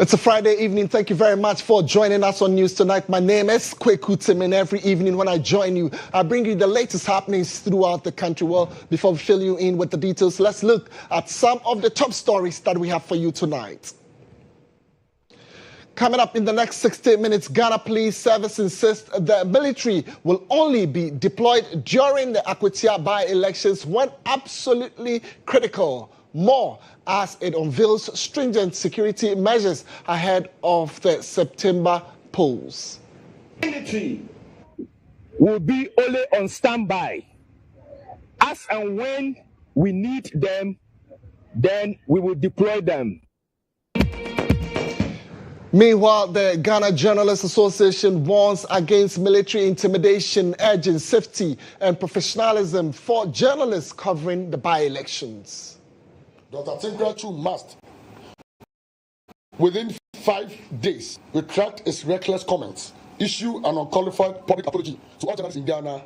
It's a Friday evening. Thank you very much for joining us on News Tonight. My name is Kweku, and every evening when I join you, I bring you the latest happenings throughout the country. Well, before we fill you in with the details, let's look at some of the top stories that we have for you tonight. Coming up in the next 60 minutes, Ghana Police Service insists the military will only be deployed during the Akwatia by-elections when absolutely critical. More as it unveils stringent security measures ahead of the September polls. Military will be only on standby. As and when we need them, then we will deploy them. Meanwhile, the Ghana Journalists Association warns against military intimidation, urging safety and professionalism for journalists covering the by-elections. Dr. GHOne must, within 5 days, retract its reckless comments, issue an unqualified public apology to all journalists in Ghana.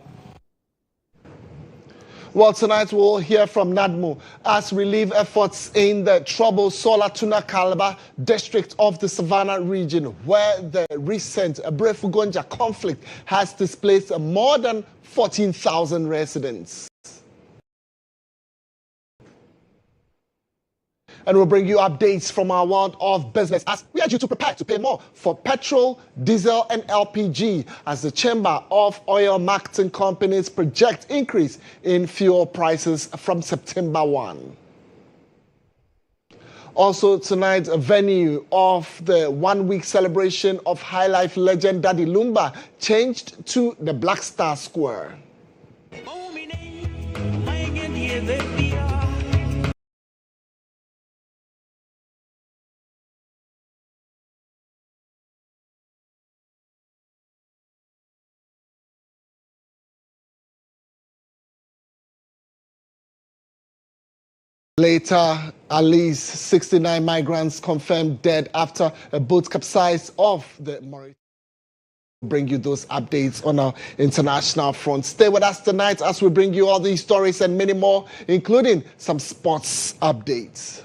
Well, tonight we'll hear from NADMO as relief efforts in the troubled Sola-Tuna Calabar district of the Savannah region, where the recent Brefugonja conflict has displaced more than 14,000 residents. And we'll bring you updates from our world of business as we urge you to prepare to pay more for petrol, diesel, and LPG as the Chamber of Oil Marketing Companies project increase in fuel prices from September 1. Also tonight, a venue of the one-week celebration of High Life legend Daddy Lumba changed to the Black Star Square. Later, at least 69 migrants confirmed dead after a boat capsized off the Mauritania. Bring you those updates on our international front. Stay with us tonight as we bring you all these stories and many more, including some sports updates.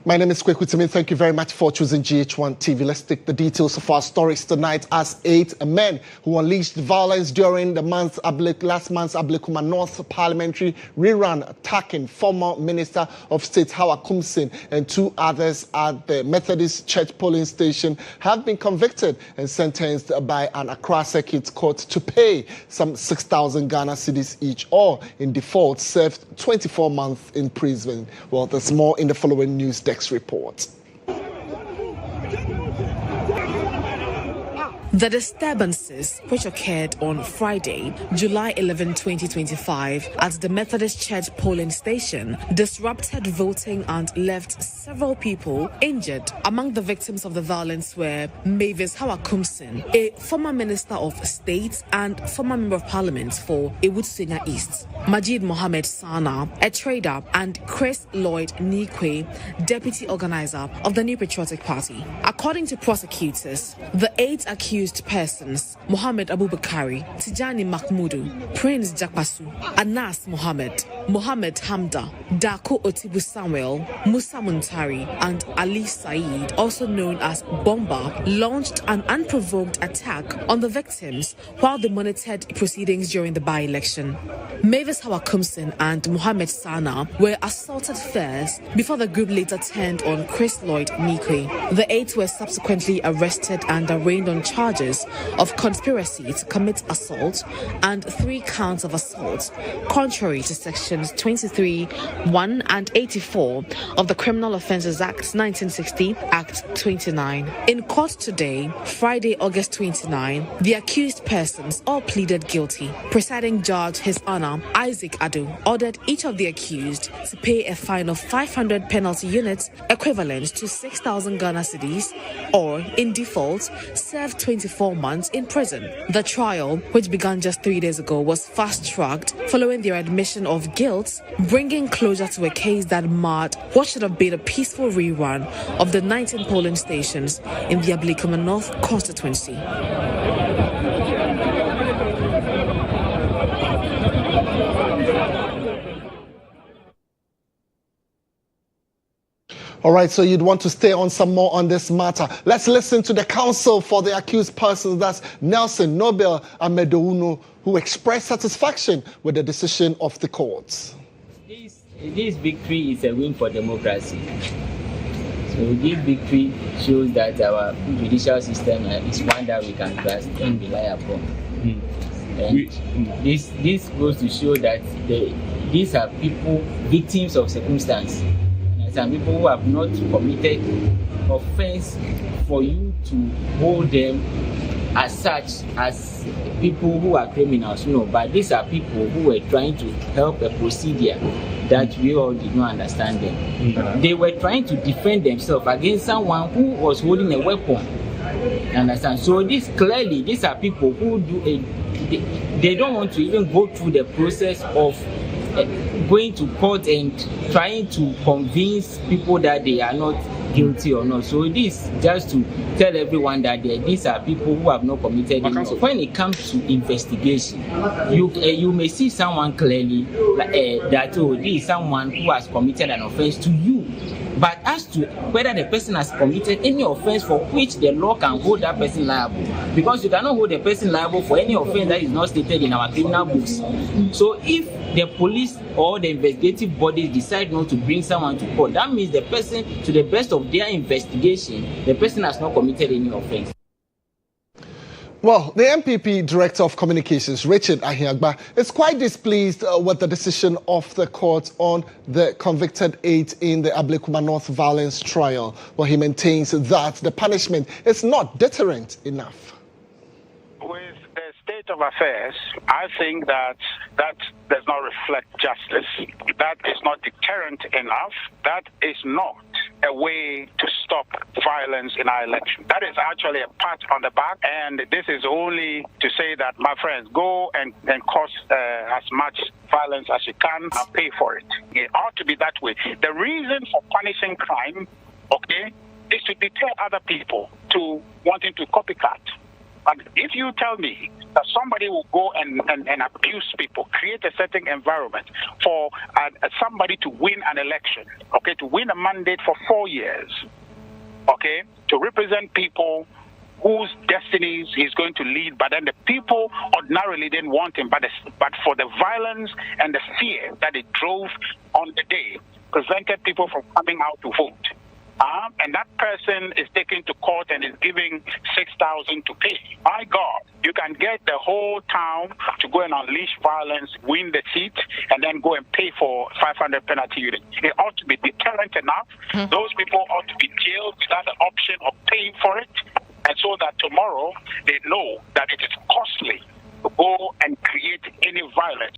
My name is Kweku. Thank you very much for choosing GHOne TV. Let's take the details of our stories tonight as 8 men who unleashed violence during the last month's Ablekuma North parliamentary rerun, attacking former Minister of State Akwatia and 2 others at the Methodist Church polling station have been convicted and sentenced by an Accra Circuit Court to pay some 6,000 Ghana cedis each, or in default served 24 months in prison. Well, there's more in the following news report. The disturbances, which occurred on Friday, July 11, 2025, at the Methodist Church polling station, disrupted voting and left several people injured. Among the victims of the violence were Mavis Hawakumsin, a former Minister of State and former Member of Parliament for Ewutsinya East, Majid Mohammed Sana, a trader, and Chris Lloyd Nikwe, Deputy Organizer of the New Patriotic Party. According to prosecutors, the 8 accused persons, Mohammed Abubakari, Tijani Mahmudu, Prince Jakpasu, Anas Mohammed, Mohammed Hamda, Dako Otibu Samuel, Musa Muntari, and Ali Saeed, also known as Bomba, launched an unprovoked attack on the victims while they monitored proceedings during the by-election. Mavis Hawakumsin and Mohammed Sana were assaulted first before the group later turned on Chris Lloyd Nikwe. The 8 were subsequently arrested and arraigned on charges of conspiracy to commit assault and 3 counts of assault, contrary to sections 23, 1 and 84 of the Criminal Offences Act 1960, Act 29. In court today, Friday, August 29, the accused persons all pleaded guilty. Presiding Judge His Honor Isaac Adu ordered each of the accused to pay a fine of 500 penalty units equivalent to 6,000 Ghana cedis, or in default, serve 24 months in prison. The trial, which began just 3 days ago, was fast-tracked following their admission of guilt guilt, bringing closure to a case that marred what should have been a peaceful rerun of the 19 polling stations in the Ablekuma North constituency. All right, so you'd want to stay on some more on this matter. Let's listen to the counsel for the accused persons, that's Nelson Nobel and Medouno, who expressed satisfaction with the decision of the courts. This victory is a win for democracy. So this victory shows that our judicial system is one that we can trust and rely upon. And this goes to show that these are people victims of circumstance. Some people who have not committed offense for you to hold them as such as people who are criminals. No, but these are people who were trying to help a procedure that we all did not understand them. They were trying to defend themselves against someone who was holding a weapon. Understand? So these are people who they don't want to even go through the process of going to court and trying to convince people that they are not guilty or not. So this just to tell everyone that these are people who have not committed any. So when it comes to investigation, you may see someone clearly that this is someone who has committed an offense to you. But as to whether the person has committed any offense for which the law can hold that person liable, because you cannot hold a person liable for any offense that is not stated in our criminal books. So if the police or the investigative bodies decide not to bring someone to court, that means the person, to the best of their investigation, the person has not committed any offense. Well, the MPP Director of Communications, Richard Ahiagba, is quite displeased with the decision of the court on the convicted 8 in the Ablekuma North violence trial, where he maintains that the punishment is not deterrent enough. With the state of affairs, I think that does not reflect justice. That is not deterrent enough. That is not a way to stop violence in our election. That is actually a pat on the back, and this is only to say that, my friends, go and cause as much violence as you can and pay for it. It ought to be that way. The reason for punishing crime, is to deter other people to wanting to copycat. But if you tell me that somebody will go and abuse people, create a certain environment for somebody to win an election, to win a mandate for 4 years, to represent people whose destinies he's going to lead, but then the people ordinarily didn't want him, but for the violence and the fear that it drove on the day, prevented people from coming out to vote. And that person is taken to court and is giving 6,000 to pay. My God, you can get the whole town to go and unleash violence, win the seat, and then go and pay for 500 penalty unit. It ought to be deterrent enough. Those people ought to be jailed without the option of paying for it, and so that tomorrow they know that it is costly to go and create any violence.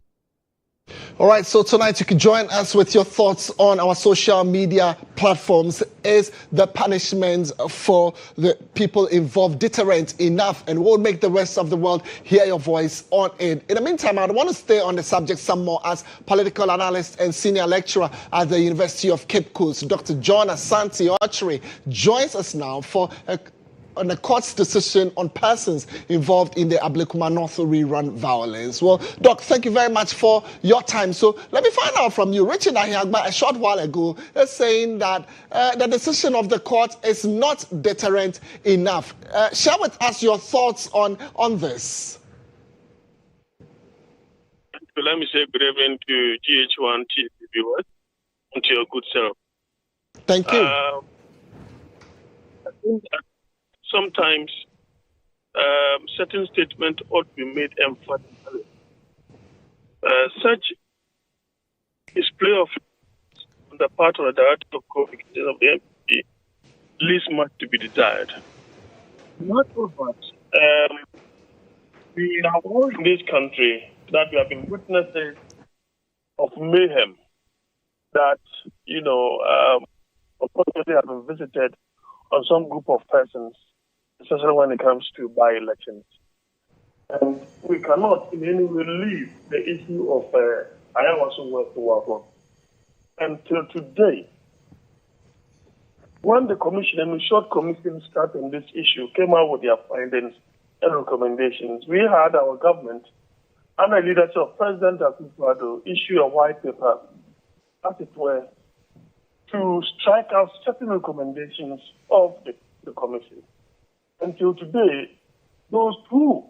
All right, so tonight you can join us with your thoughts on our social media platforms. Is the punishment for the people involved deterrent enough? And we'll make the rest of the world hear your voice on it. In the meantime, I want to stay on the subject some more as political analyst and senior lecturer at the University of Cape Coast, Dr. GHOne Asante joins us now for on the court's decision on persons involved in the Ablekuma North rerun violence. Well, Doc, thank you very much for your time. So let me find out from you. Richard Ahiagba, a short while ago, is saying that the decision of the court is not deterrent enough. Share with us your thoughts on this. Let me say good evening to GHOne TV viewers and to your good self. Thank you. I think that sometimes certain statements ought to be made emphatically. Such display of on the part of the director of communications of the MPP leaves much to be desired. Not over. We have all in this country that we have been witnesses of mayhem that, unfortunately have been visited on some group of persons, especially when it comes to by-elections. And we cannot in any way leave the issue of I am also working on. Until today, when the commission and the short commission started on this issue, came out with their findings and recommendations, we had our government under the leadership of President Akwatia issue a white paper, as it were, to strike out certain recommendations of the commission. Until today, those who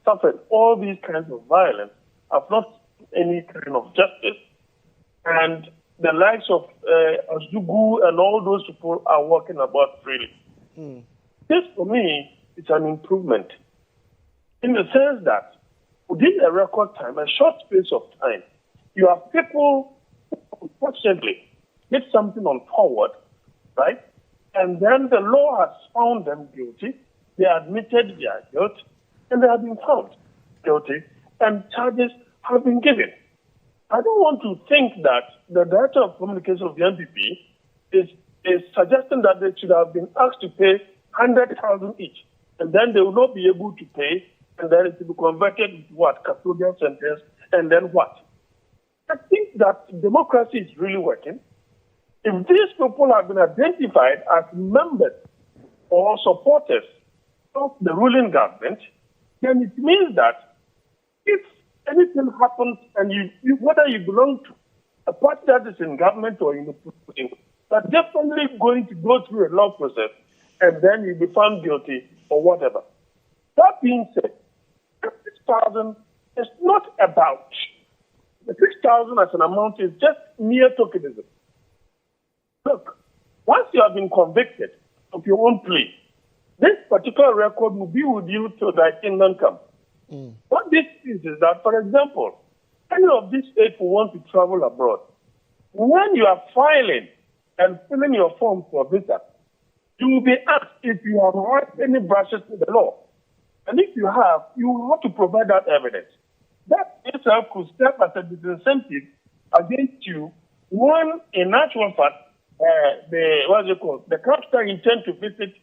suffered all these kinds of violence have not any kind of justice, and the likes of Azugu and all those people are walking about freely. This, for me, is an improvement in the sense that within a record time, a short space of time, you have people who unfortunately did something untoward, right? And then the law has found them guilty. They admitted their guilt, and they have been found guilty, and charges have been given. I don't want to think that the Director of Communication of the NPP is suggesting that they should have been asked to pay 100,000 each, and then they will not be able to pay, and then it will be converted into what? Custodial sentence, and then what? I think that democracy is really working. If these people have been identified as members or supporters of the ruling government, then it means that if anything happens and you whether you belong to a party that is in government or in opposition, are definitely going to go through a law process and then you'll be found guilty or whatever. That being said, the 6,000 is not about, the 6,000 as an amount is just mere tokenism. Look, once you have been convicted of your own plea, this particular record will be with you till thy kingdom come. What this is that, for example, any of these states who want to travel abroad, when you are filing and filling your form for visa, you will be asked if you have had any brushes with the law. And if you have, you will have to provide that evidence. That itself could serve as a disincentive against you. One, in actual fact, the capital you intend to visit,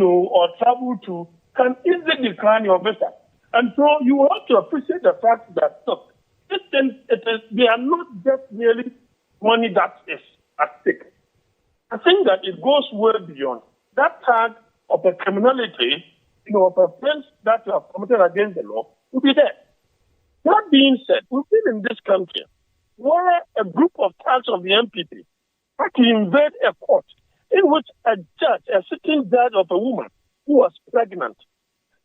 or travel to, can easily decline your visa. And so you have to appreciate the fact that, look, they are not just merely money that is at stake. I think that it goes way beyond. That tag of a criminality, of offense that you have committed against the law, will be there. That being said, we've been in this country where a group of thugs of the MPP had to invade a court in which a sitting judge of a woman who was pregnant.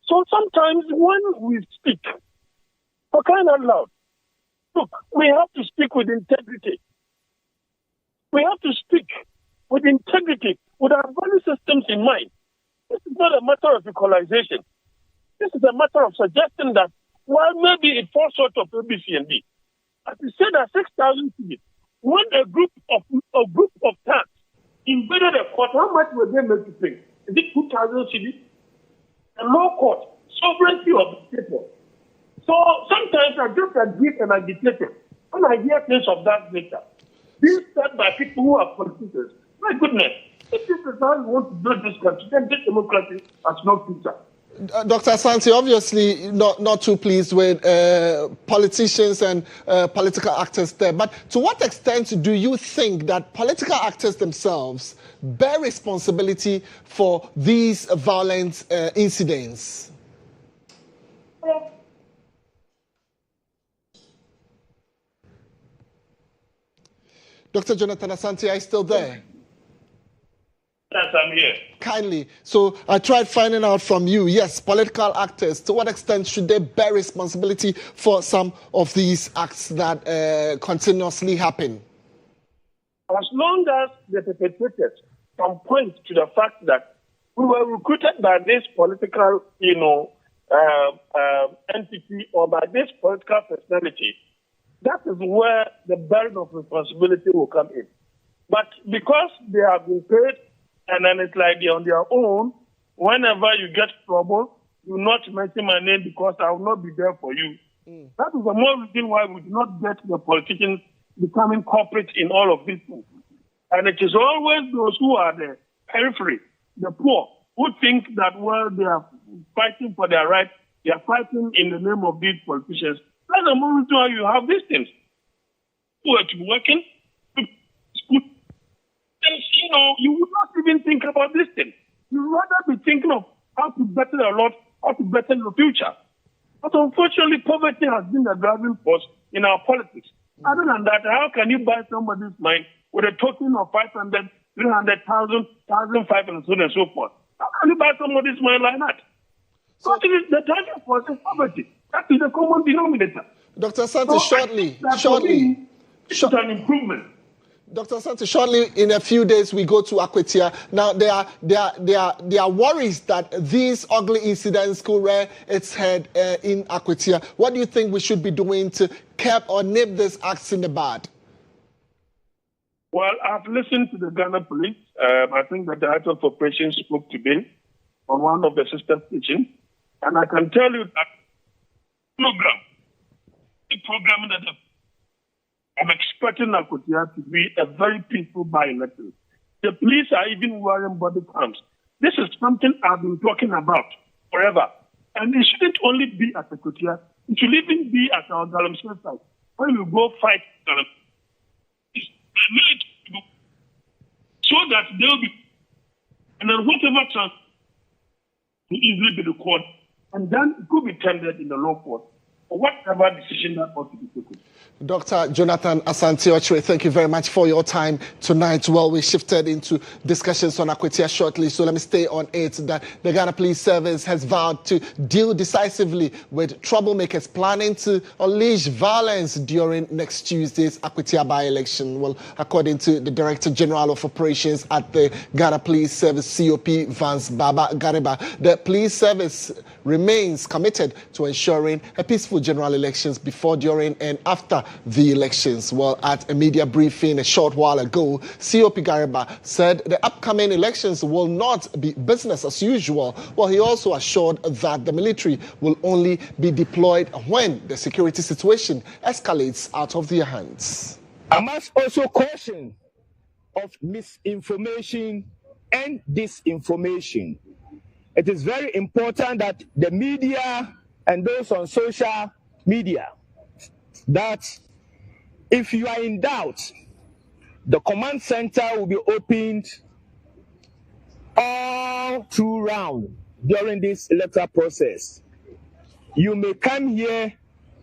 So sometimes when we speak, for crying out loud, look, we have to speak with integrity. We have to speak with integrity, with our value systems in mind. This is not a matter of equalization. This is a matter of suggesting that, well, maybe it falls short of A, B, C, and D. As we said, that 6,000 cities, when a group of thugs invaded a court, how much were they meant to pay? Is it 2,000 cities? A law court, sovereignty of the people. So sometimes I just agree and agitated when I hear things of that nature being said by people who are politicians. My goodness, if this is how we want to build this country, then this democracy has no future. Dr. Asante, obviously not too pleased with politicians and political actors there. But to what extent do you think that political actors themselves bear responsibility for these violent incidents? Dr. Jonathan Asante, are you still there? Yes, I'm here. Kindly. So I tried finding out from you, yes, political actors, to what extent should they bear responsibility for some of these acts that continuously happen? As long as the perpetrators can point to the fact that we were recruited by this political, entity or by this political personality, that is where the burden of responsibility will come in. But because they have been paid, and then it's like they're on their own, whenever you get trouble, you not mention my name because I will not be there for you. That is the more reason why we do not get the politicians becoming corporate in all of these things. And it is always those who are the periphery, the poor, who think that, well, they are fighting for their rights, they are fighting in the name of these politicians. That's the more reason why you have these things. who are to be working, school. And, you would not even think about this thing. You would rather be thinking of how to better a lot, how to better the future. But unfortunately, poverty has been the driving force in our politics. Other than that, how can you buy somebody's mind with a token of 500, 300,000, 1,500, and so on and so forth? How can you buy somebody's mind like that? So the driving force is poverty. That is the common denominator. Dr. Santos, shortly. It's an improvement. Dr. Santos, shortly, in a few days, we go to Akwatia. Now, there are worries that these ugly incidents could rear its head in Akwatia. What do you think we should be doing to curb or nip these acts in the bud? Well, I've listened to the Ghana police. I think the Director of Operations spoke today on one of the sister stations. And I can tell you that the program that I'm expecting Akwatia to be a very peaceful by-election. The police are even wearing body cams. This is something I've been talking about forever. And it shouldn't only be at Akwatia. It should even be at our Galamsey site. When you go fight Galamsey, so that there will be, and then whatever chance will easily be recorded, and then it could be tendered in the law court, or whatever decision that ought to be taken. Dr. Jonathan Asante-Okyere, thank you very much for your time tonight. Well, we shifted into discussions on Akwatia shortly, so let me stay on it. That the Ghana Police Service has vowed to deal decisively with troublemakers planning to unleash violence during next Tuesday's Akwatia by-election. Well, according to the Director General of Operations at the Ghana Police Service, COP Vance Baba Gariba, the police service remains committed to ensuring a peaceful general elections before, during, and after the elections. Well, at a media briefing a short while ago, COP Gariba said the upcoming elections will not be business as usual. Well, he also assured that the military will only be deployed when the security situation escalates out of their hands. I must also caution of misinformation and disinformation. It is very important that the media and those on social media, that if you are in doubt, the command center will be opened all through round during this electoral process. You may come here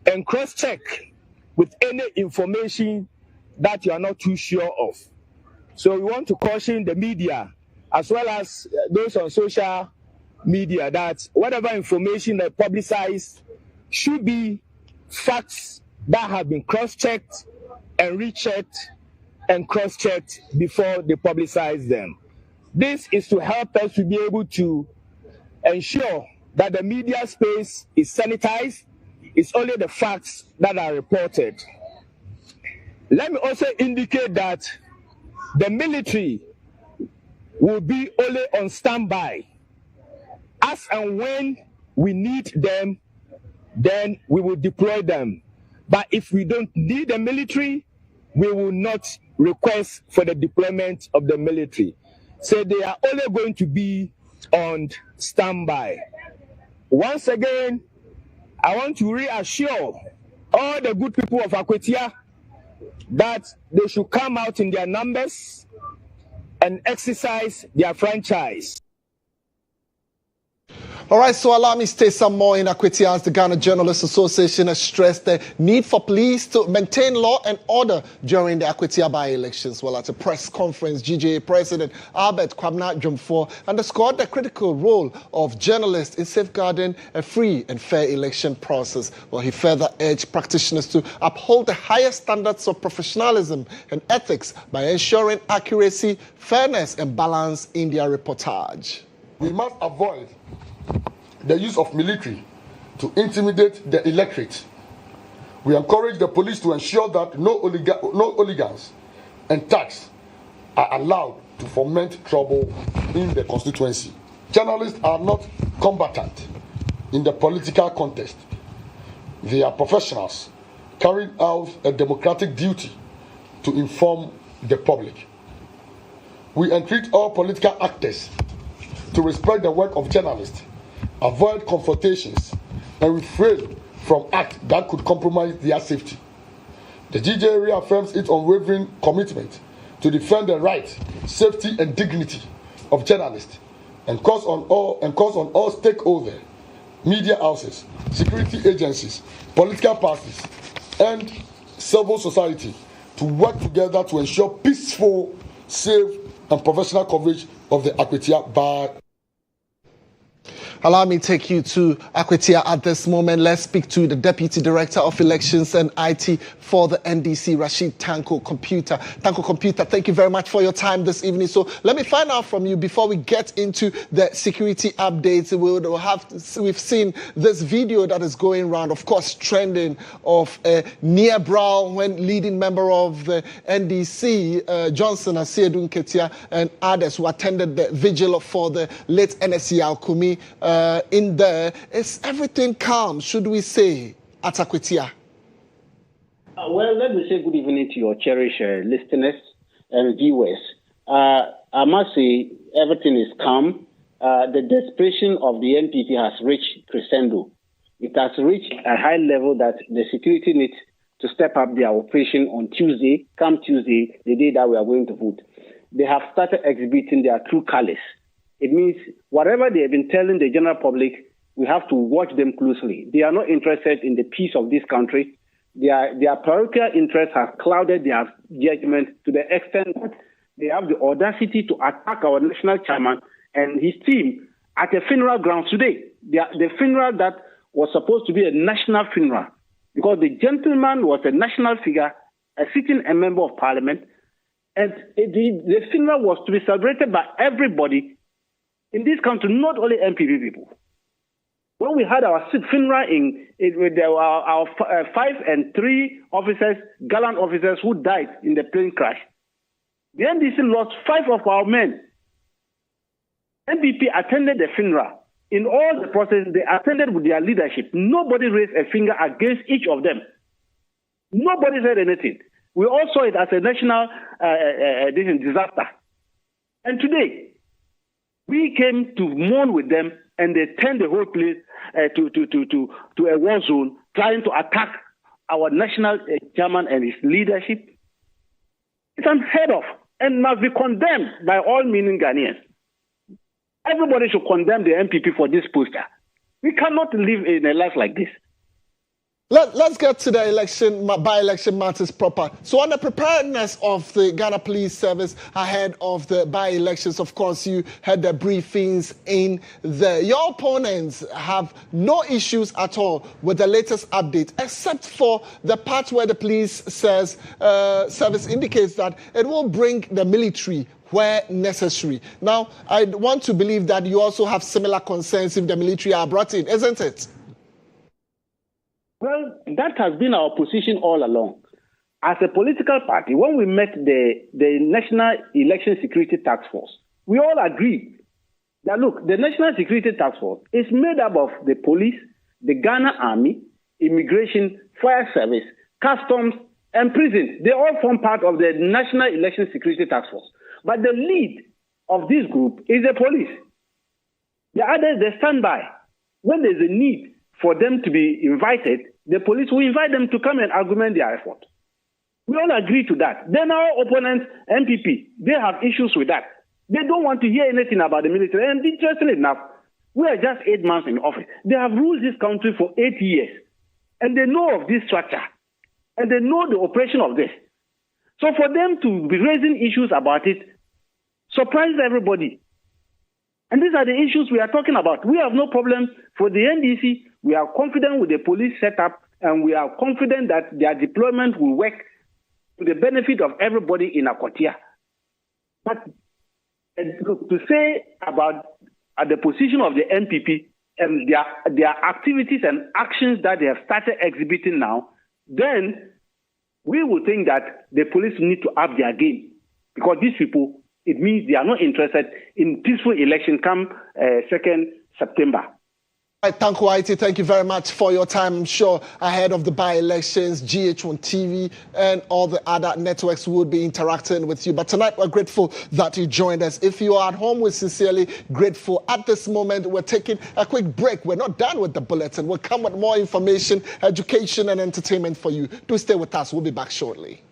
and cross-check with any information that you are not too sure of. So we want to caution the media as well as those on social media that whatever information they publicize should be facts that have been cross-checked and rechecked and cross-checked before they publicize them. This is to help us to be able to ensure that the media space is sanitized. It's only the facts that are reported. Let me also indicate that the military will be only on standby. As and when we need them, then we will deploy them. But if we don't need the military, we will not request for the deployment of the military. So they are only going to be on standby. Once again, I want to reassure all the good people of Akwatia that they should come out in their numbers and exercise their franchise. All right, so allow me to stay some more in Akwatia as the Ghana Journalists Association has stressed the need for police to maintain law and order during the Akwatia by-elections. Well, at a press conference, GHOne President Ablekuma North underscored the critical role of journalists in safeguarding a free and fair election process. Well, he further urged practitioners to uphold the highest standards of professionalism and ethics by ensuring accuracy, fairness, and balance in their reportage. We must avoid the use of military to intimidate the electorate. We encourage the police to ensure that no hooligans and thugs are allowed to foment trouble in the constituency. Journalists are not combatant in the political contest. They are professionals carrying out a democratic duty to inform the public. We entreat all political actors to respect the work of journalists, avoid confrontations, and refrain from acts that could compromise their safety. The GHOne reaffirms its unwavering commitment to defend the rights, safety, and dignity of journalists and calls on all stakeholders, media houses, security agencies, political parties, and civil society to work together to ensure peaceful, safe, and professional coverage of the Akwatia by. Allow me to take you to Akwatia at this moment. Let's speak to the Deputy Director of Elections and IT for the NDC, Rashid Tanko Computer. Tanko Computer, thank you very much for your time this evening. So let me find out from you before we get into the security updates. We've seen this video that is going around, of course, trending of near Brown when leading member of the NDC, Johnson Asiedu Nketia, and others who attended the vigil for the late NSC Alkumi. In there, is everything calm, should we say, at Akwatia? Well, let me say good evening to your cherished listeners and viewers. I must say everything is calm. The desperation of the NPP has reached crescendo. It has reached a high level that the security needs to step up their operation on Tuesday, come Tuesday, the day that we are going to vote. They have started exhibiting their true colors. It means whatever they have been telling the general public, we have to watch them closely. They are not interested in the peace of this country. Their parochial interests have clouded their judgment to the extent that they have the audacity to attack our national chairman and his team at a funeral ground today. The funeral that was supposed to be a national funeral, because the gentleman was a national figure, a sitting a member of parliament, and the funeral was to be celebrated by everybody in this country, not only MPP people. When we had our funeral with our 5 and 3 officers, gallant officers who died in the plane crash, the NDC lost 5 of our men. MPP attended the funeral. In all the process, they attended with their leadership. Nobody raised a finger against each of them. Nobody said anything. We all saw it as a national disaster. And today, we came to mourn with them, and they turned the whole place to a war zone, trying to attack our national chairman and his leadership. It's unheard of and must be condemned by all meaning Ghanaians. Everybody should condemn the MPP for this poster. We cannot live in a life like this. Let's get to the by-election matters proper. So on the preparedness of the Ghana Police Service ahead of the by-elections, of course, you had the briefings in there. Your opponents have no issues at all with the latest update, except for the part where the police service indicates that it will bring the military where necessary. Now, I want to believe that you also have similar concerns if the military are brought in, isn't it? Well, that has been our position all along. As a political party, when we met the National Election Security Task Force, we all agreed that, look, the National Security Task Force is made up of the police, the Ghana Army, Immigration, Fire Service, Customs, and Prisons. They all form part of the National Election Security Task Force. But the lead of this group is the police. The others, they stand by. When there's a need for them to be invited, the police will invite them to come and augment their effort. We all agree to that. Then our opponents, MPP, they have issues with that. They don't want to hear anything about the military. And interestingly enough, we are just 8 months in office. They have ruled this country for 8 years. And they know of this structure. And they know the operation of this. So for them to be raising issues about it surprises everybody. And these are the issues we are talking about. We have no problem for the NDC. We are confident with the police setup, and we are confident that their deployment will work to the benefit of everybody in Akwatia. But to say about the position of the NPP and their activities and actions that they have started exhibiting now, then we will think that the police need to up their game. Because these people, it means they are not interested in peaceful election come 2nd September. Right, Akwatia, thank you very much for your time. I'm sure ahead of the by-elections, GHOne TV and all the other networks would be interacting with you. But tonight, we're grateful that you joined us. If you are at home, we're sincerely grateful. At this moment, we're taking a quick break. We're not done with the bulletin. We'll come with more information, education, and entertainment for you. Do stay with us. We'll be back shortly.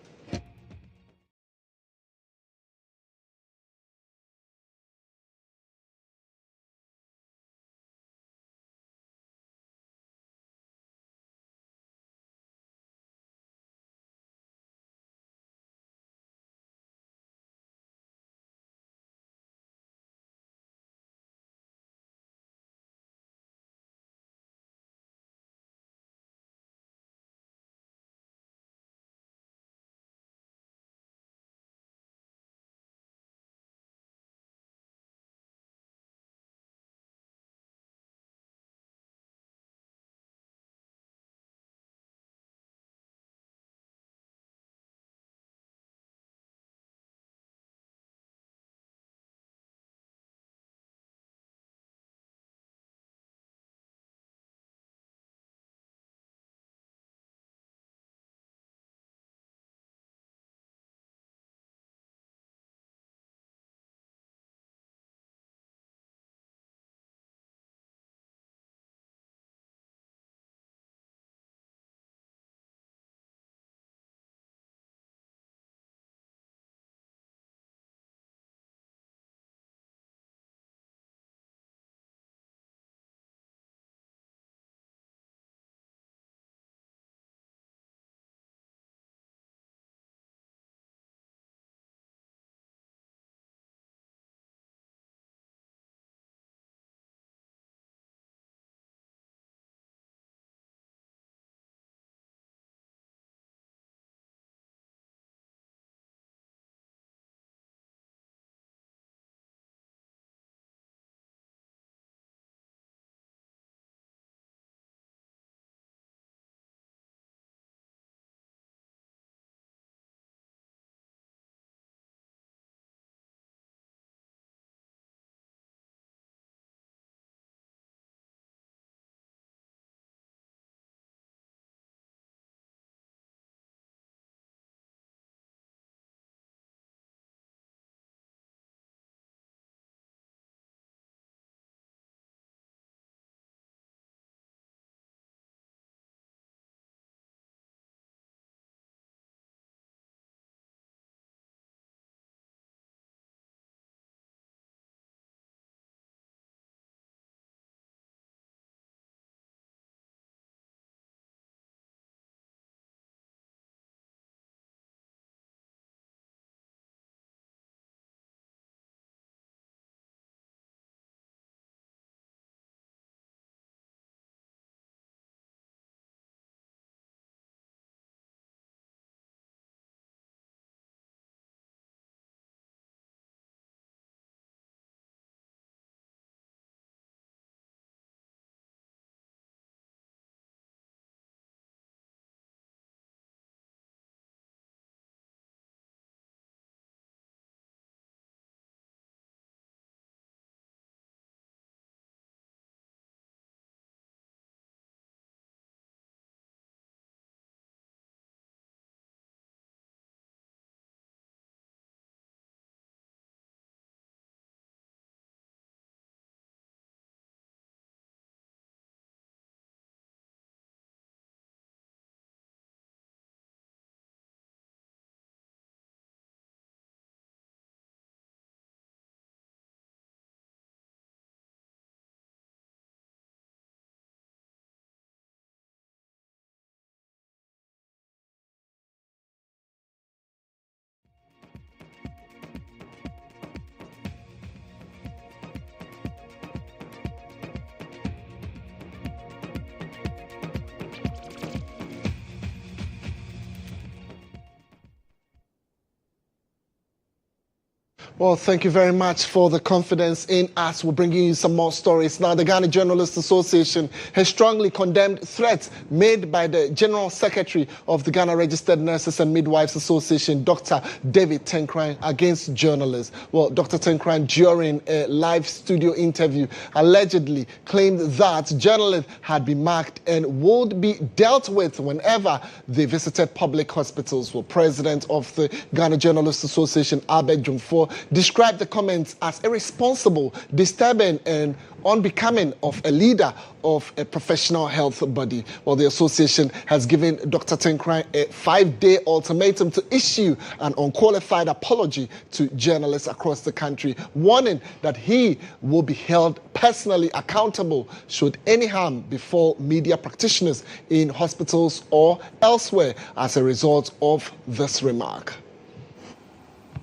Well, thank you very much for the confidence in us. We're bringing you some more stories. Now, the Ghana Journalists Association has strongly condemned threats made by the General Secretary of the Ghana Registered Nurses and Midwives Association, Dr. David Tenkrine, against journalists. Well, Dr. Tenkrine, during a live studio interview, allegedly claimed that journalists had been marked and would be dealt with whenever they visited public hospitals. Well, President of the Ghana Journalists Association, Ablekuma, described the comments as irresponsible, disturbing, and unbecoming of a leader of a professional health body. Well, the association has given Dr. Tenkrine a 5-day ultimatum to issue an unqualified apology to journalists across the country, warning that he will be held personally accountable should any harm befall media practitioners in hospitals or elsewhere as a result of this remark.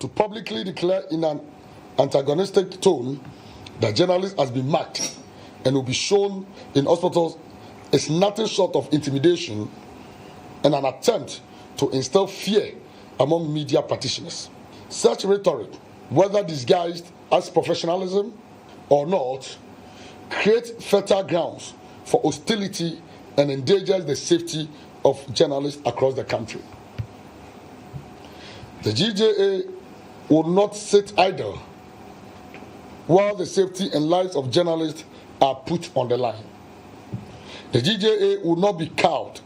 To publicly declare in an antagonistic tone that journalists has been marked and will be shown in hospitals is nothing short of intimidation and an attempt to instill fear among media practitioners. Such rhetoric, whether disguised as professionalism or not, creates fertile grounds for hostility and endangers the safety of journalists across the country. The GHOne will not sit idle while the safety and lives of journalists are put on the line. The GHOne will not be cowed,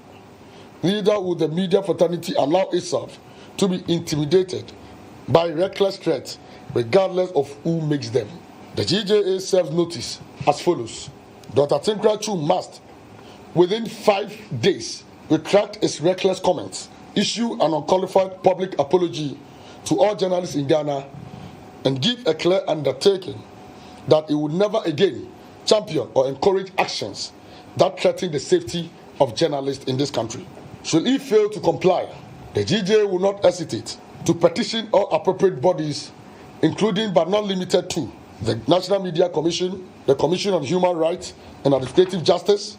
neither will the media fraternity allow itself to be intimidated by reckless threats, regardless of who makes them. The GHOne serves notice as follows. Dr. GHOne must, within 5 days, retract its reckless comments, issue an unqualified public apology to all journalists in Ghana, and give a clear undertaking that it will never again champion or encourage actions that threaten the safety of journalists in this country. Should he fail to comply, the GHOne will not hesitate to petition all appropriate bodies, including but not limited to the National Media Commission, the Commission on Human Rights and Administrative Justice,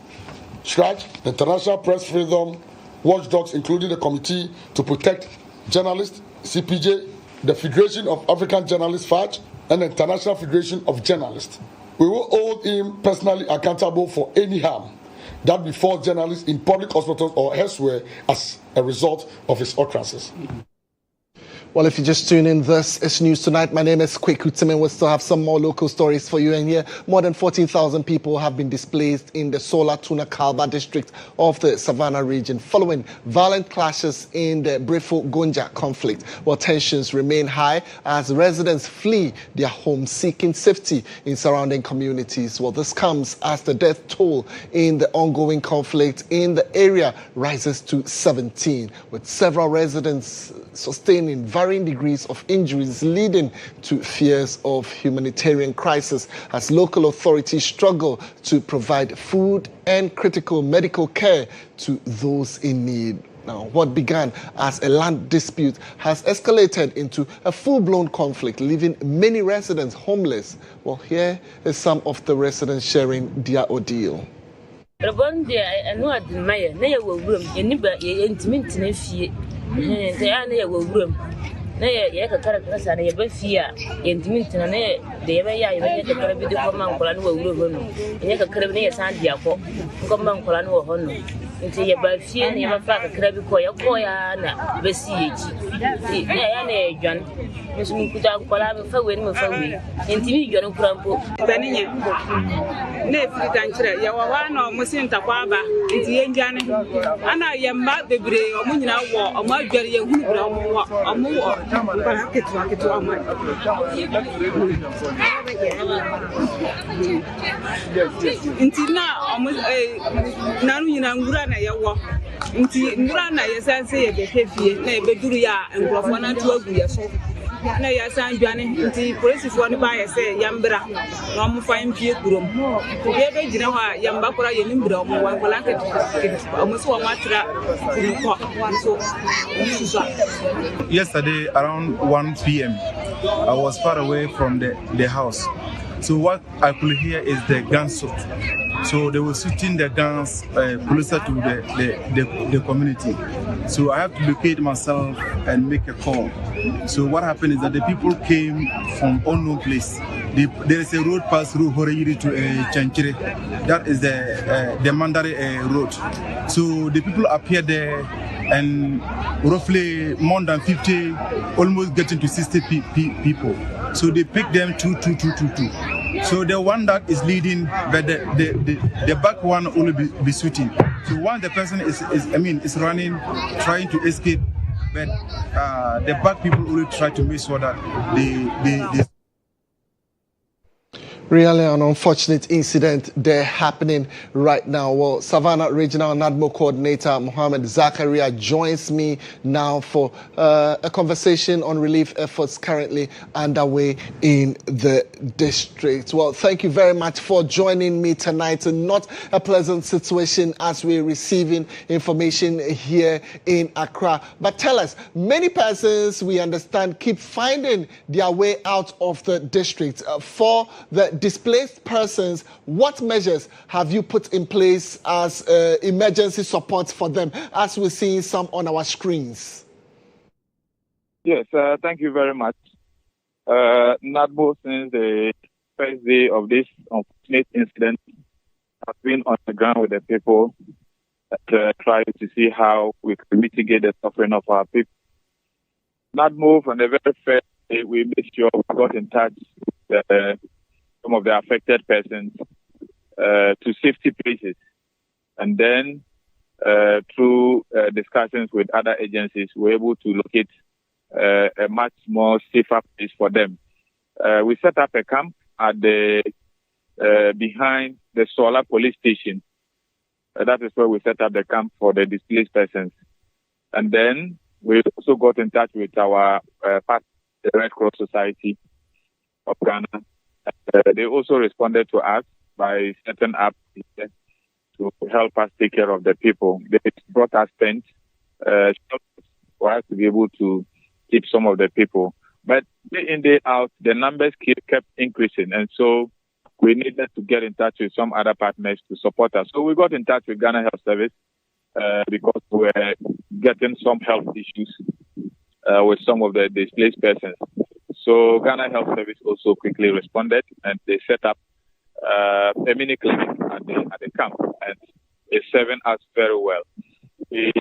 SHRAJ, the International Press Freedom Watchdogs, including the Committee to Protect Journalists, CPJ, the Federation of African Journalists, FAJ, and the International Federation of Journalists. We will hold him personally accountable for any harm that befalls journalists in public hospitals or elsewhere as a result of his utterances. Well, if you just tune in, this is News Tonight. My name is Kweku. Temeng. We'll still have some more local stories for you. And here, more than 14,000 people have been displaced in the Sola Tuna Kalba district of the Savannah region following violent clashes in the Brefo-Gonja conflict. While tensions remain high as residents flee their homes seeking safety in surrounding communities. Well, this comes as the death toll in the ongoing conflict in the area rises to 17, with several residents sustaining varying degrees of injuries, leading to fears of humanitarian crisis as local authorities struggle to provide food and critical medical care to those in need. Now, what began as a land dispute has escalated into a full-blown conflict, leaving many residents homeless. Well, here is some of the residents sharing their ordeal. na ye ka kara sa na ye ba fia ye ntimi na ye de ye ba ya ye ka kara bi de ko man kola no wuro ho no ye ka kara bi ne ye san dia ko man kola no ho no nti ye ba fie ne ye ba fa ka kara bi ko ya na ba si ye ji na ya na ye dwan mesu mu kuta kola ba fa we ni fa we ntimi dwan kurampo bani nye ne firi tanchira ye wa no musin takwa ba nti ye njane ana ye mba bebre o mu nyina wo o ma dware ye hunu bra o mu wo para ketu ama nti na o mu nanu nyina ngura na ye wo nti ngura na ye sanse ye bekefie na ye beduru ya ngrofo na tu agu ye so na ya san dwane nti police fo ni ba ye se yambra no mu fa mpie kurom ye be gina ha yamba kora ye ni mbra mu wan kola ke o so wa matra so yesterday around 1 p.m. I was far away from the house. So what I could hear is the gunshot. So they were shooting the guns closer to the community. So I have to locate myself and make a call. So what happened is that the people came from unknown place. There is a road pass through Horeyiri to Chanchire. That is the Mandari road. So the people appeared there, and roughly more than 50, almost getting to 60 people. So they picked them two. So the one that is leading, but the back one will be shooting. So one the person is running, trying to escape, but the back people will try to make sure that they Really an unfortunate incident there happening right now. Well, Savannah Regional NADMO Coordinator Mohammed Zakaria joins me now for a conversation on relief efforts currently underway in the district. Well, thank you very much for joining me tonight. Not a pleasant situation as we're receiving information here in Accra. But tell us, many persons we understand keep finding their way out of the district. For the displaced persons, what measures have you put in place as emergency support for them, as we're seeing some on our screens? Yes, thank you very much. NADMO, since the first day of this unfortunate incident, has been on the ground with the people that try to see how we can mitigate the suffering of our people. NADMO, from the very first day, we made sure we got in touch with some of the affected persons to safety places. And then through discussions with other agencies, we were able to locate a much more safer place for them. We set up a camp at the behind the Solar police station. That is where we set up the camp for the displaced persons. And then we also got in touch with our partner, the Red Cross Society of Ghana. They also responded to us by setting up to help us take care of the people. They brought us tents for us to be able to keep some of the people. But day in, day out, the numbers kept increasing. And so we needed to get in touch with some other partners to support us. So we got in touch with Ghana Health Service because we were getting some health issues with some of the displaced persons. So Ghana Health Service also quickly responded, and they set up a mini clinic at the camp, and it's serving us very well. We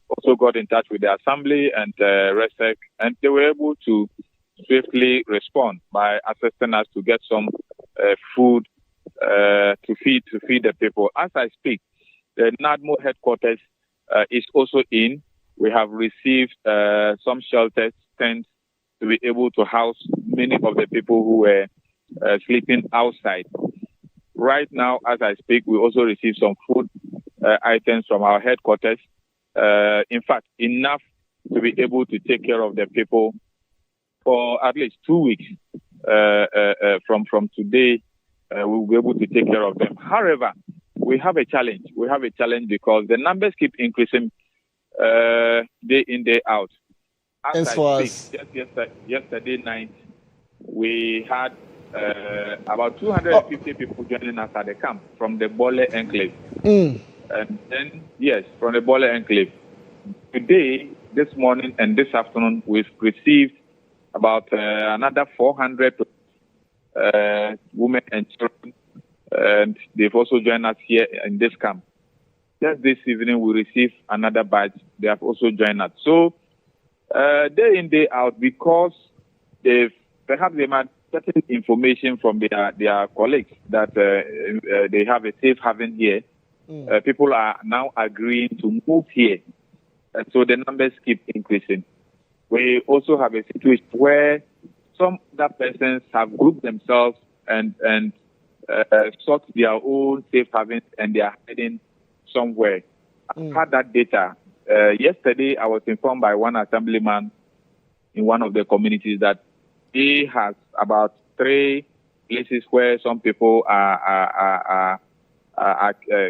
also got in touch with the Assembly and RESEC, and they were able to swiftly respond by assisting us to get some food to feed the people. As I speak, the NADMO headquarters is also in. We have received some shelters, tents, to be able to house many of the people who were sleeping outside. Right now, as I speak, we also received some food items from our headquarters. In fact, enough to be able to take care of the people for at least 2 weeks. From today, we will be able to take care of them. However, we have a challenge. We have a challenge because the numbers keep increasing day in, day out. As I speak, just yesterday night, we had about 250 people joining us at the camp from the Bole Enclave. And then, yes, from the Bole Enclave. Today, this morning and this afternoon, we've received about another 400 women and children, and they've also joined us here in this camp. Just this evening, we received another batch. They have also joined us. So, day in, day out, because perhaps they might certain information from their colleagues that they have a safe haven here. People are now agreeing to move here. And so the numbers keep increasing. We also have a situation where some other persons have grouped themselves and sought their own safe havens, and they are heading somewhere. I've had that data. Yesterday, I was informed by one assemblyman in one of the communities that he has about 3 places where some people are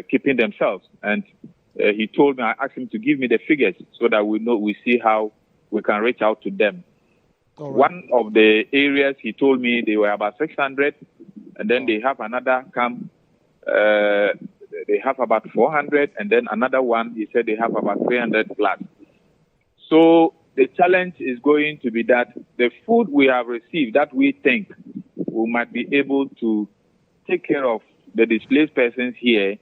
keeping themselves. And he told me, I asked him to give me the figures so that we see how we can reach out to them. One of the areas he told me they were about 600, and then they have another camp. They have about 400, and then another one, he said they have about 300 plus. So the challenge is going to be that the food we have received that we think we might be able to take care of the displaced persons here,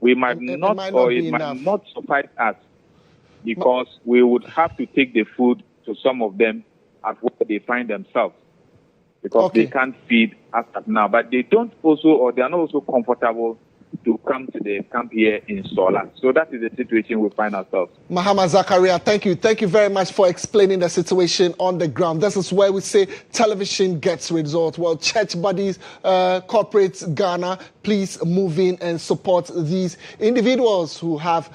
it might not suffice us, because we would have to take the food to some of them at where they find themselves, because they can't feed us at now. But they don't also, or they are not also comfortable to come to the camp here in Sola. So that is the situation we find ourselves. Mahama Zakaria, thank you. Thank you very much for explaining the situation on the ground. This is where we say television gets results. Well, church bodies, corporates, Ghana, please move in and support these individuals who have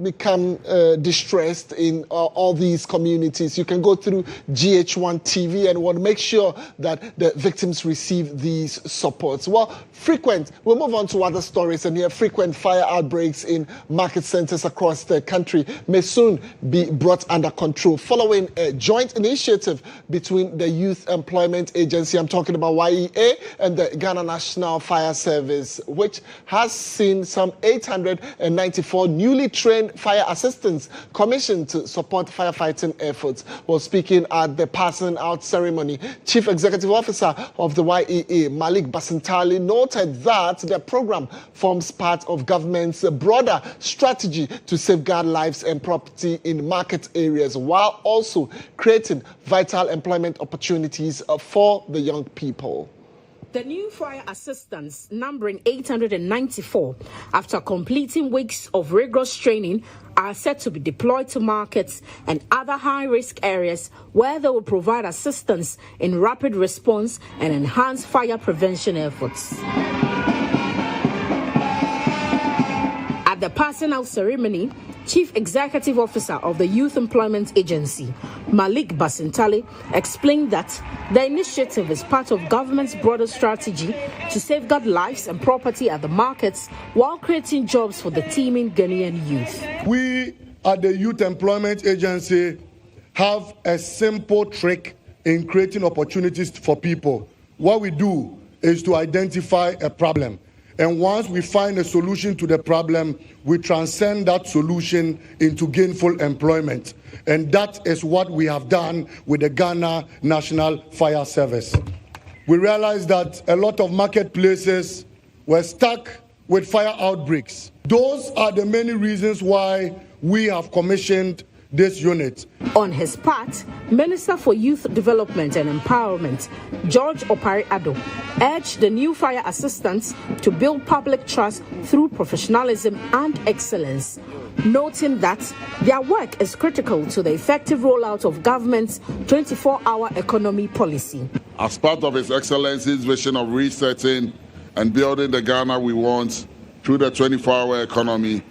become distressed in all these communities. You can go through GHOne TV and want to make sure that the victims receive these supports. Well, we'll move on to other stories, and here frequent fire outbreaks in market centers across the country may soon be brought under control following a joint initiative between the Youth Employment Agency, I'm talking about YEA, and the Ghana National Fire Service, which has seen some 894 newly trained fire assistants commissioned to support firefighting efforts. While speaking at the passing out ceremony, Chief Executive Officer of the YEA, Malik Basantali, noted that the program forms part of government's broader strategy to safeguard lives and property in market areas, while also creating vital employment opportunities for the young people. The new fire assistants, numbering 894, after completing weeks of rigorous training, are set to be deployed to markets and other high-risk areas where they will provide assistance in rapid response and enhance fire prevention efforts. At the passing out ceremony, Chief Executive Officer of the Youth Employment Agency, Malik Basantali, explained that the initiative is part of government's broader strategy to safeguard lives and property at the markets while creating jobs for the teeming Ghanaian youth. We at the Youth Employment Agency have a simple trick in creating opportunities for people. What we do is to identify a problem. And once we find a solution to the problem, we transcend that solution into gainful employment. And that is what we have done with the Ghana National Fire Service. We realized that a lot of marketplaces were stuck with fire outbreaks. Those are the many reasons why we have commissioned this unit. On his part, Minister for Youth Development and Empowerment, George Opari-Addo, urged the new fire assistants to build public trust through professionalism and excellence, noting that their work is critical to the effective rollout of government's 24-hour economy policy. As part of His Excellency's vision of resetting and building the Ghana we want through the 24-hour economy,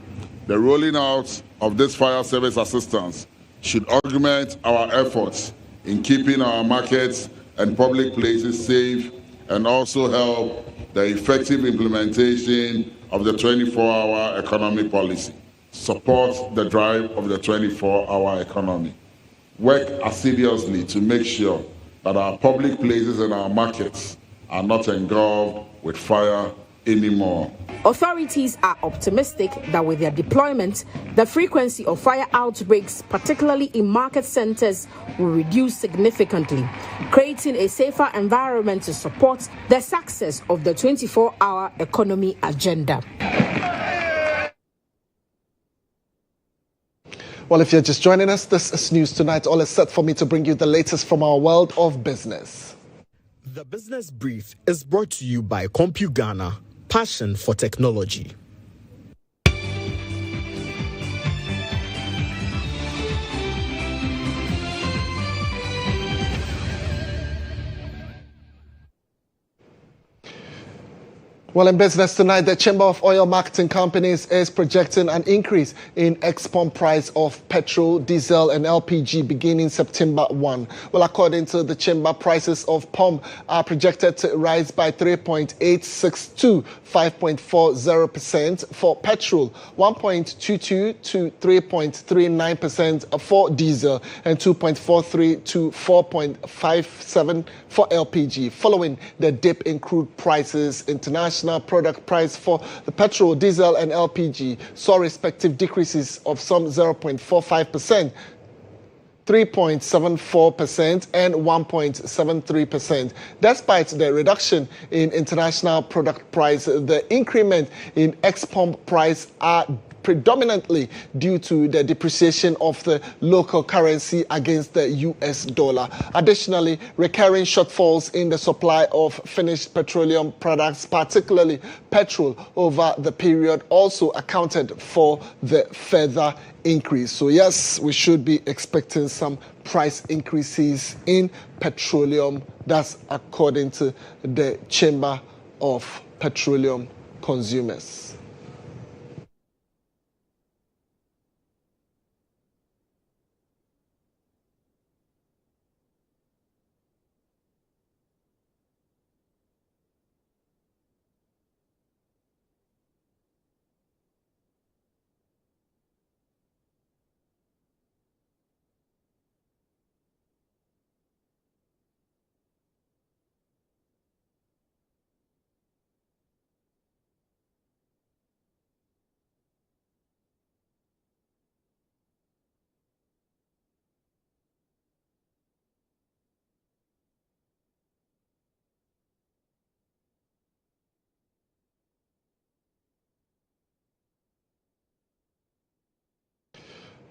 the rolling out of this fire service assistance should augment our efforts in keeping our markets and public places safe, and also help the effective implementation of the 24-hour economy policy. Support the drive of the 24-hour economy. Work assiduously to make sure that our public places and our markets are not engulfed with fire anymore. Authorities are optimistic that with their deployment, the frequency of fire outbreaks, particularly in market centers, will reduce significantly, creating a safer environment to support the success of the 24-hour economy agenda. Well, if you're just joining us, this is News Tonight. All is set for me to bring you the latest from our world of business. The Business Brief is brought to you by CompuGhana. Passion for technology. Well, in business tonight, the Chamber of Oil Marketing Companies is projecting an increase in ex-pump price of petrol, diesel and LPG beginning September 1. Well, according to the Chamber, prices of pump are projected to rise by 3.86 to 5.40% for petrol, 1.22 to 3.39% for diesel and 2.43 to 4.57 for LPG. Following the dip in crude prices, international product price for the petrol, diesel and LPG saw respective decreases of some 0.45%, 3.74% and 1.73%. Despite the reduction in international product price, the increment in ex-pump price are predominantly due to the depreciation of the local currency against the US dollar. Additionally, recurring shortfalls in the supply of finished petroleum products, particularly petrol, over the period also accounted for the further increase. So yes, we should be expecting some price increases in petroleum. That's according to the Chamber of Petroleum Consumers.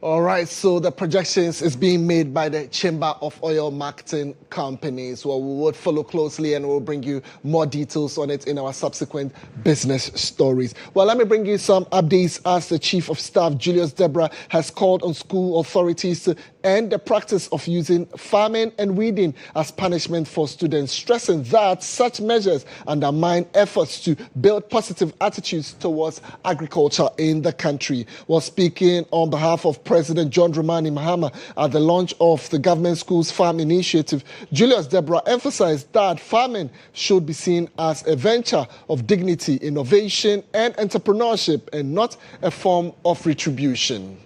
All right, so the projections is being made by the Chamber of Oil Marketing Companies. Well, we would follow closely and we'll bring you more details on it in our subsequent business stories. Well, let me bring you some updates as the Chief of Staff, Julius Deborah, has called on school authorities to end the practice of using farming and weeding as punishment for students, stressing that such measures undermine efforts to build positive attitudes towards agriculture in the country. While speaking on behalf of President John Dramani Mahama at the launch of the Government Schools Farm Initiative, Julius Deborah emphasized that farming should be seen as a venture of dignity, innovation, and entrepreneurship, and not a form of retribution.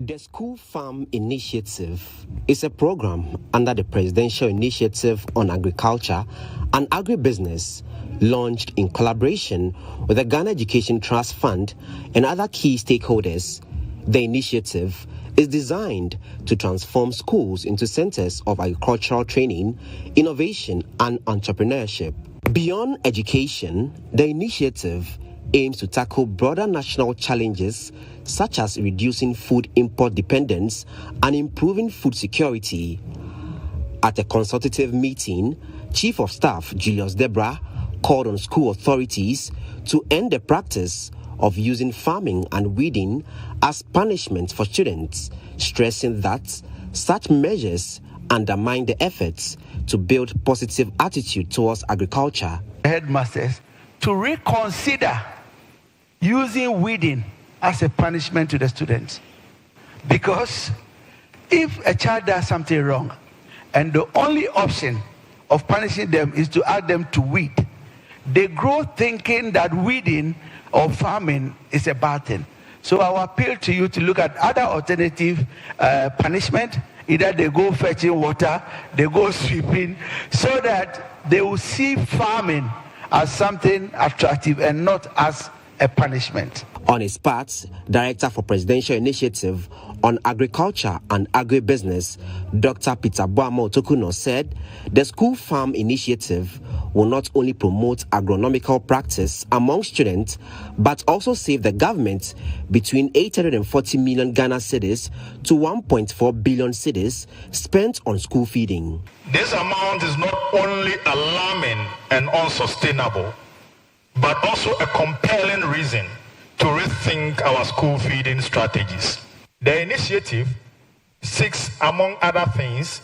The School Farm Initiative is a program under the Presidential Initiative on Agriculture and Agribusiness, launched in collaboration with the Ghana Education Trust Fund and other key stakeholders. The initiative is designed to transform schools into centers of agricultural training, innovation, and entrepreneurship. Beyond education, the initiative aims to tackle broader national challenges such as reducing food import dependence and improving food security. At a consultative meeting, Chief of Staff Julius Deborah called on school authorities to end the practice of using farming and weeding as punishment for students, stressing that such measures undermine the efforts to build positive attitude towards agriculture. Headmasters to reconsider using weeding as a punishment to the students. Because if a child does something wrong and the only option of punishing them is to ask them to weed, they grow thinking that weeding or farming is a bad thing. So I will appeal to you to look at other alternative punishment. Either they go fetching water, they go sweeping, so that they will see farming as something attractive and not as a punishment. On his part, Director for Presidential Initiative on Agriculture and Agribusiness, Dr. Peter Boamo Tokuno, said the School Farm Initiative will not only promote agronomical practice among students, but also save the government between 840 million Ghana cedis to 1.4 billion cedis spent on school feeding. This amount is not only alarming and unsustainable, but also a compelling reason to rethink our school feeding strategies. The initiative seeks, among other things,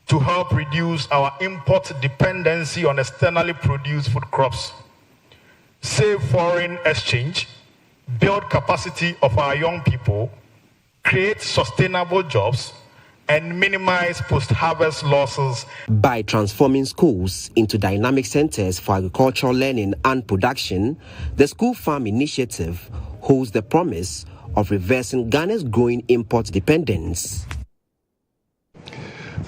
to help reduce our import dependency on externally produced food crops, save foreign exchange, build capacity of our young people, create sustainable jobs, and minimize post-harvest losses. By transforming schools into dynamic centers for agricultural learning and production, the School Farm Initiative holds the promise of reversing Ghana's growing import dependence.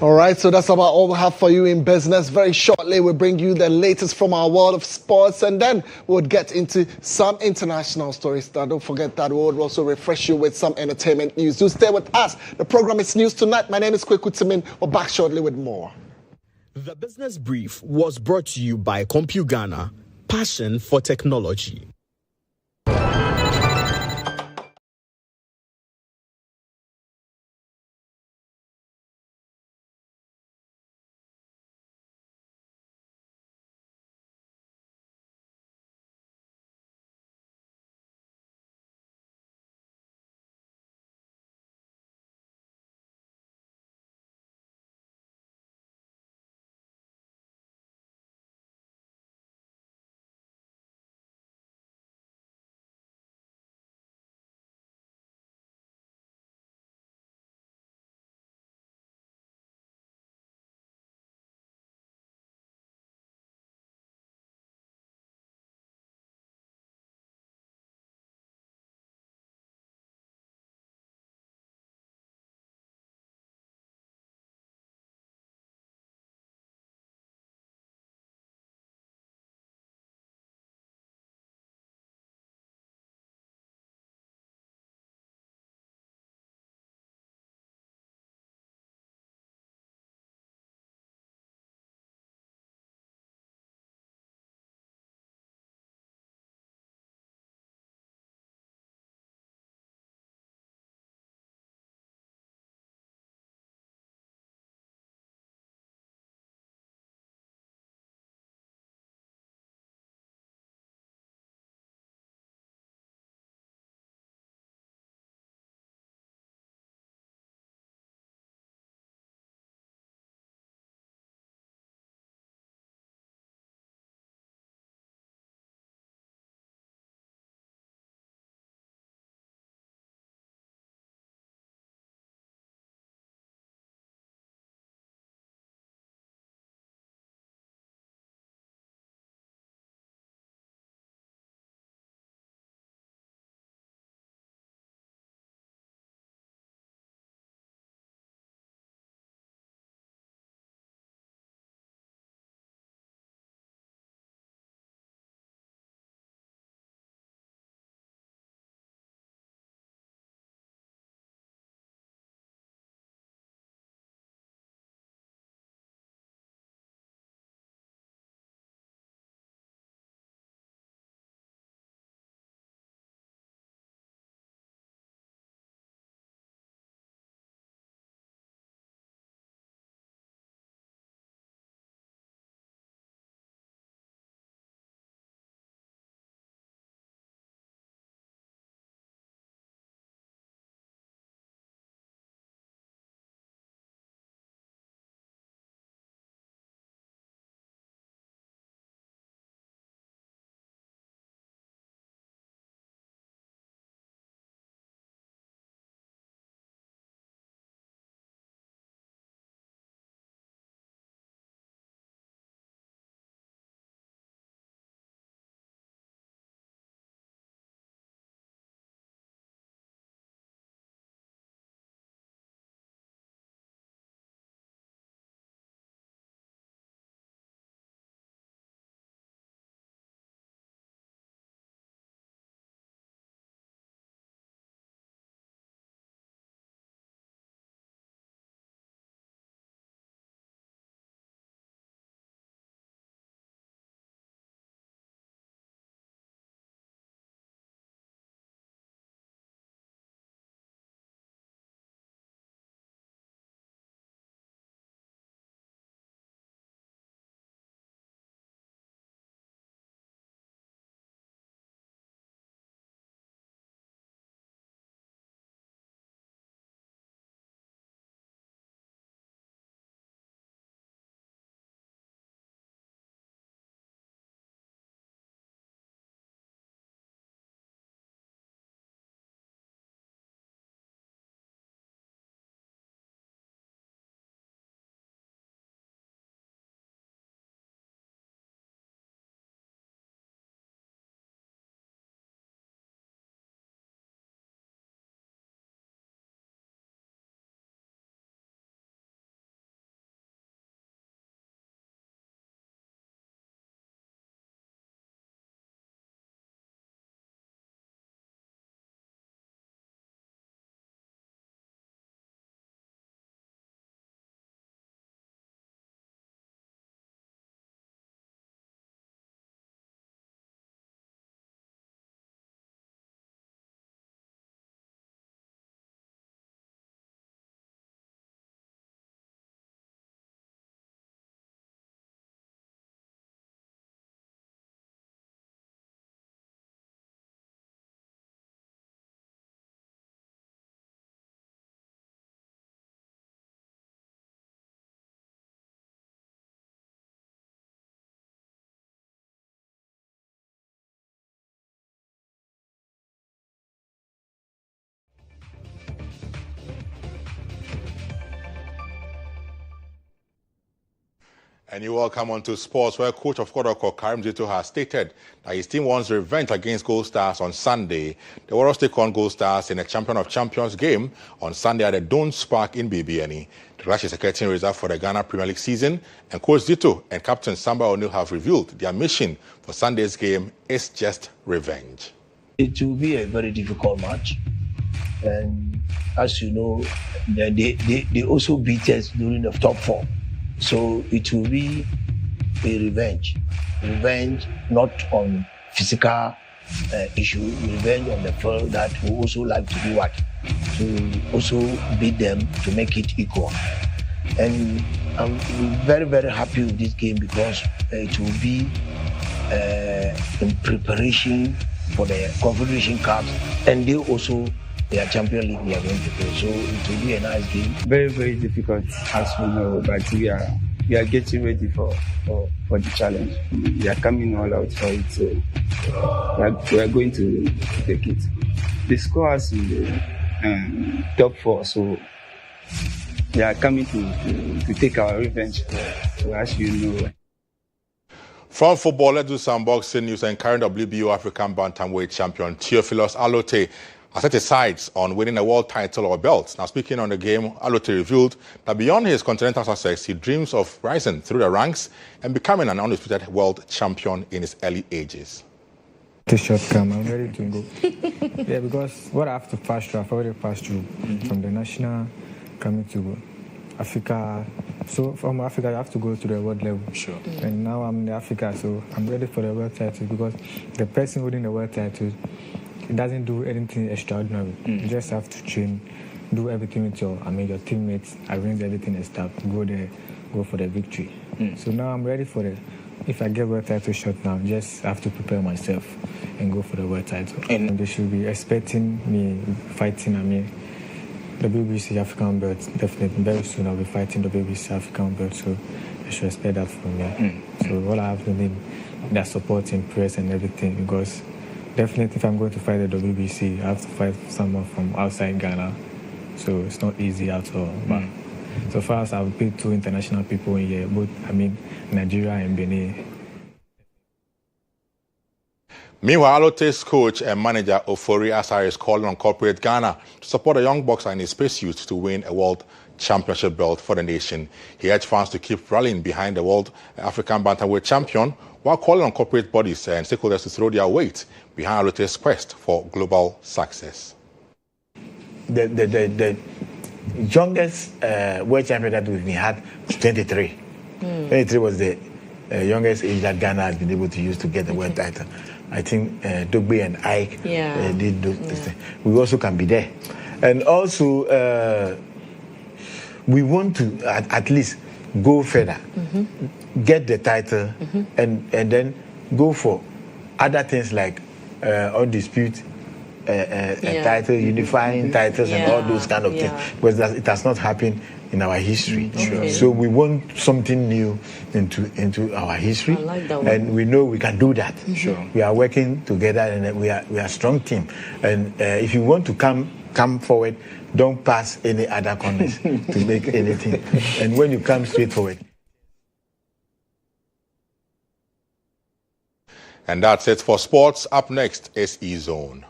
All right, so that's about all we have for you in business. Very shortly, we'll bring you the latest from our world of sports, and then we'll get into some international stories. Now, don't forget that we'll also refresh you with some entertainment news. Do stay with us. The program is News Tonight. My name is Kweku. We're back shortly with more. The Business Brief was brought to you by CompuGhana, passion for technology. And you welcome on to sports, where coach of Kodoko, Karim Zito, has stated that his team wants revenge against Gold Stars on Sunday. The Warriors take on Gold Stars in a Champion of Champions game on Sunday at the Dons Park in BBNE. The rush is a curtain raiser for the Ghana Premier League season, and Coach Zito and Captain Samba O'Neil have revealed their mission for Sunday's game is just revenge. It will be a very difficult match, and as you know, they also beat us during the top four. So it will be a revenge not on physical issue, revenge on the field that we also like to do what? To also beat them to make it equal. And I'm very, very happy with this game because it will be in preparation for the Confederation Cup, and they also their Champions League they are going to play. So it will be a nice game. Very, very difficult, as we know, but we are getting ready for the challenge. We are coming all out for it, so we are going to take it. The score is in the top four, so we are coming to take our revenge, so as you know. From football, let's do some boxing news. And current WBO African Bantamweight champion Theophilus Alote has set his sights on winning a world title or belt. Now, speaking on the game, Alote revealed that beyond his continental success, he dreams of rising through the ranks and becoming an undisputed world champion in his early ages. The shot come, I'm ready to go. Yeah, because what I have to pass through, I've already passed through from the national coming to Africa. So from Africa, I have to go to the world level. Sure. And now I'm in Africa, so I'm ready for the world title because the person holding the world title, it doesn't do anything extraordinary. You just have to train, do everything with your teammates, arrange everything and stuff, go there, go for the victory. So now I'm ready for it. If I get world title shot now, just have to prepare myself and go for the world title. And they should be expecting me fighting, the BBC African belt. Definitely very soon I'll be fighting the BBC African belt, so I should expect that from me. So all I have to need their support in press and everything, because definitely if I'm going to fight the WBC, I have to fight someone from outside Ghana, so it's not easy at all. But so far as I've beat 2 international people in here, both Nigeria and Benin. Meanwhile, Alote's coach and manager Ofori Asare is calling on corporate Ghana to support a young boxer in his pursuit to win a world championship belt for the nation. He urged fans to keep rallying behind the world African bantamweight champion, while calling on corporate bodies and stakeholders to throw their weight behind Alote's quest for global success. The youngest world champion that we've had was 23. 23 was the youngest age that Ghana has been able to use to get the world title. I think Dogbe and Ike did those things. We also can be there. And also, we want to at least go further, get the title, and then go for other things like undisputed title, unifying titles, and all those kind of things. Because it has not happened in our history. So we want something new into our history, and we know we can do that. We are working together, and we are a strong team. And if you want to come forward, don't pass any other corners to make anything. And when you come straight forward. And that's it for sports. Up next is GHOne.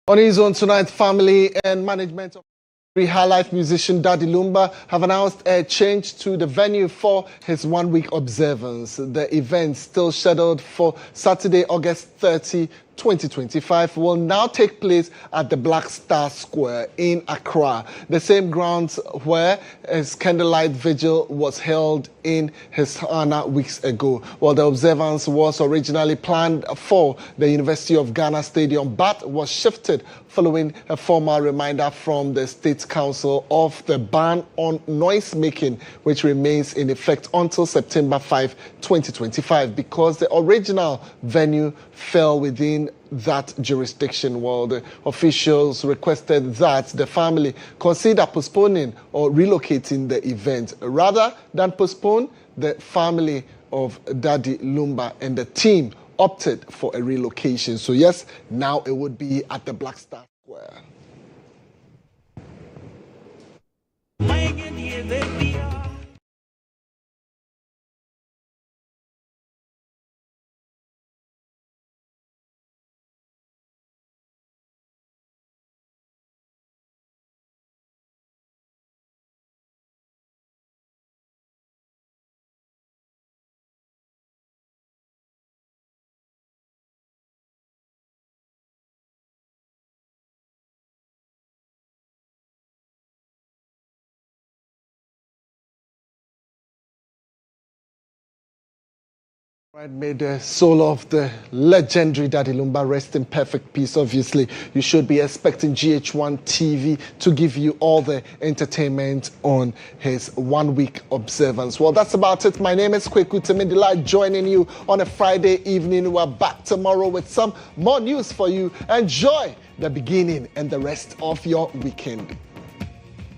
On GHOne tonight, family and management of High Life musician Daddy Lumba have announced a change to the venue for his one-week observance. The event, still scheduled for Saturday, August 30, 2025, will now take place at the Black Star Square in Accra, the same grounds where his candlelight vigil was held in his honor weeks ago. Well, the observance was originally planned for the University of Ghana Stadium, but was shifted following a formal reminder from the State Council of the ban on noise making, which remains in effect until September 5, 2025, because the original venue fell within within that jurisdiction. Well, the officials requested that the family consider postponing or relocating the event. Rather than postpone, the family of Daddy Lumba and the team opted for a relocation. So yes, now it would be at the Black Star Square. Right, may the soul of the legendary Daddy Lumba rest in perfect peace. Obviously, you should be expecting GHOne TV to give you all the entertainment on his 1 week observance. Well, that's about it. My name is Kweku. Temeng, delight joining you on a Friday evening. We're back tomorrow with some more news for you. Enjoy the beginning and the rest of your weekend.